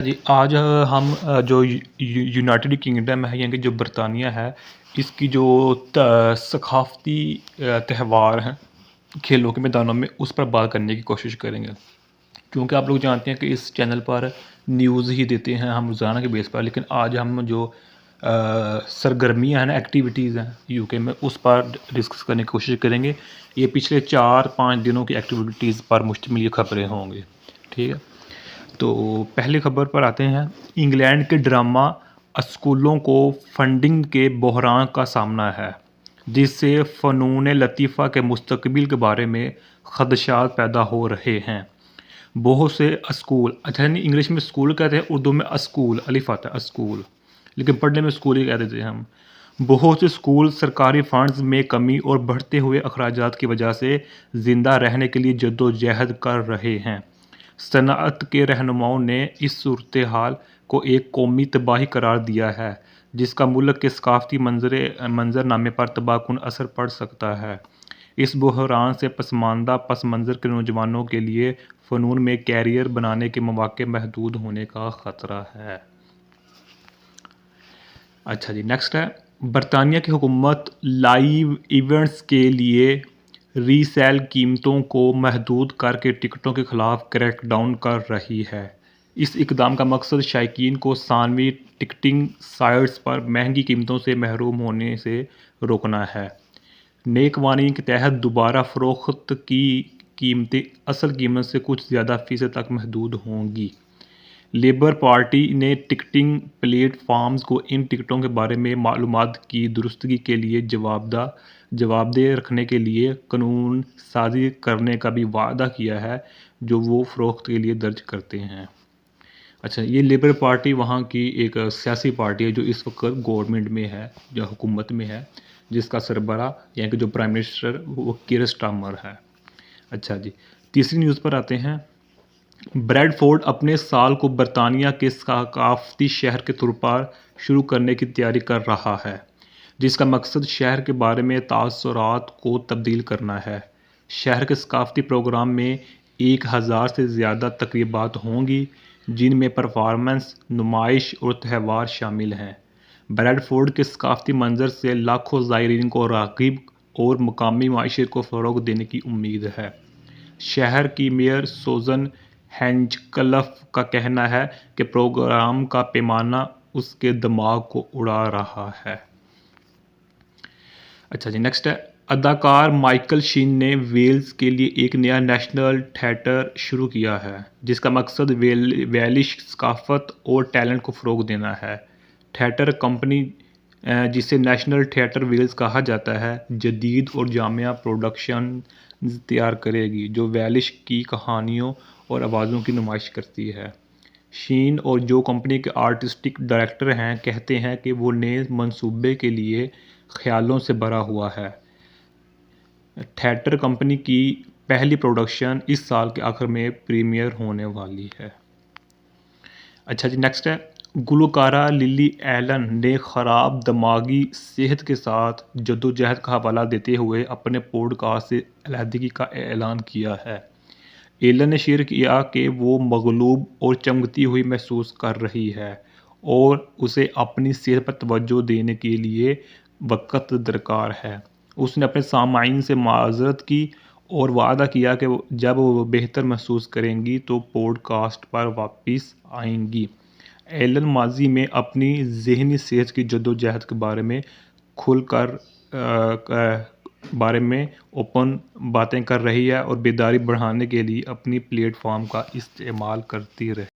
جی آج ہم جو یونائٹڈ کنگڈم ہے یعنی کہ جو برطانیہ ہے اس کی جو ثقافتی تہوار ہیں کھیلوں کے میدانوں میں اس پر بات کرنے کی کوشش کریں گے، کیونکہ آپ لوگ جانتے ہیں کہ اس چینل پر نیوز ہی دیتے ہیں ہم روزانہ کے بیس پر، لیکن آج ہم جو سرگرمیاں ہیں نا، ایکٹیویٹیز ہیں یو کے میں، اس پر ڈسکس کرنے کی کوشش کریں گے۔ یہ پچھلے 4-5 دنوں کی ایکٹیویٹیز پر مشتمل یہ خبریں ہوں گی، ٹھیک ہے؟ تو پہلی خبر پر آتے ہیں۔ انگلینڈ کے ڈرامہ اسکولوں کو فنڈنگ کے بحران کا سامنا ہے، جس سے فنون لطیفہ کے مستقبل کے بارے میں خدشات پیدا ہو رہے ہیں۔ بہت سے اسکول، اچھا نہیں انگلش میں اسکول کہتے ہیں، اردو میں اسکول الف آتا ہے اسکول، لیکن پڑھنے میں اسکول ہی کہہ دیتے ہیں ہم۔ بہت سے اسکول سرکاری فنڈز میں کمی اور بڑھتے ہوئے اخراجات کی وجہ سے زندہ رہنے کے لیے جدوجہد کر رہے ہیں۔ صنعت کے رہنماؤں نے اس صورتحال کو ایک قومی تباہی قرار دیا ہے، جس کا ملک کے ثقافتی منظر نامے پر تباہ کن اثر پڑ سکتا ہے۔ اس بحران سے پسماندہ پس منظر کے نوجوانوں کے لیے فنون میں کیریئر بنانے کے مواقع محدود ہونے کا خطرہ ہے۔ اچھا جی، نیکسٹ ہے۔ برطانیہ کی حکومت لائیو ایونٹس کے لیے ری سیل قیمتوں کو محدود کر کے ٹکٹوں کے خلاف کریک ڈاؤن کر رہی ہے۔ اس اقدام کا مقصد شائقین کو ثانوی ٹکٹنگ سائٹس پر مہنگی قیمتوں سے محروم ہونے سے روکنا ہے۔ نئے قوانین کے تحت دوبارہ فروخت کی قیمتیں اصل قیمت سے کچھ زیادہ فیصد تک محدود ہوں گی۔ لیبر پارٹی نے ٹکٹنگ پلیٹ فارمز کو ان ٹکٹوں کے بارے میں معلومات کی درستگی کے لیے جواب دہ رکھنے کے لیے قانون سازی کرنے کا بھی وعدہ کیا ہے جو وہ فروخت کے لیے درج کرتے ہیں۔ اچھا، یہ لیبر پارٹی وہاں کی ایک سیاسی پارٹی ہے جو اس وقت گورنمنٹ میں ہے، جو حکومت میں ہے، جس کا سربراہ یعنی کہ جو پرائم منسٹر وہ کیئر سٹارمر ہے۔ اچھا جی، تیسری نیوز پر آتے ہیں۔ بریڈ فورڈ اپنے سال کو برطانیہ کے ثقافتی شہر کے طور پر شروع کرنے کی تیاری کر رہا ہے، جس کا مقصد شہر کے بارے میں تاثرات کو تبدیل کرنا ہے۔ شہر کے ثقافتی پروگرام میں 1000 سے زیادہ تقریبات ہوں گی، جن میں پرفارمنس، نمائش اور تہوار شامل ہیں۔ بریڈ فورڈ کے ثقافتی منظر سے لاکھوں زائرین کو راغب اور مقامی معیشت کو فروغ دینے کی امید ہے۔ شہر کی میئر سوزن ہینچکلف کا کہنا ہے کہ پروگرام کا پیمانہ اس کے دماغ کو اڑا رہا ہے۔ اچھا جی، نیکسٹ ہے۔ اداکار مائیکل شین نے ویلز کے لیے ایک نیا نیشنل تھیٹر شروع کیا ہے، جس کا مقصد ویلش ثقافت اور ٹیلنٹ کو فروغ دینا ہے۔ تھیٹر کمپنی، جسے نیشنل تھیٹر ویلز کہا جاتا ہے، جدید اور جامع پروڈکشنز تیار کرے گی جو ویلش کی کہانیوں اور آوازوں کی نمائش کرتی ہے۔ شین، اور جو کمپنی کے آرٹسٹک ڈائریکٹر ہیں، کہتے ہیں کہ وہ نئے منصوبے کے لیے خیالوں سے بھرا ہوا ہے۔ تھیٹر کمپنی کی پہلی پروڈکشن اس سال کے آخر میں پریمیئر ہونے والی ہے۔ اچھا جی، نیکسٹ ہے۔ گلوکارہ للی ایلن نے خراب دماغی صحت کے ساتھ جدوجہد کا حوالہ دیتے ہوئے اپنے پوڈ کاسٹ سے علیحدگی کا اعلان کیا ہے۔ ایلن نے شیئر کیا کہ وہ مغلوب اور چمکتی ہوئی محسوس کر رہی ہے اور اسے اپنی صحت پر توجہ دینے کے لیے وقت درکار ہے۔ اس نے اپنے سامعین سے معذرت کی اور وعدہ کیا کہ جب وہ بہتر محسوس کریں گی تو پوڈ کاسٹ پر واپس آئیں گی۔ ایلن ماضی میں اپنی ذہنی صحت کی جدوجہد کے بارے میں کھل کر اوپن باتیں کر رہی ہے اور بیداری بڑھانے کے لیے اپنی پلیٹ فارم کا استعمال کرتی رہی۔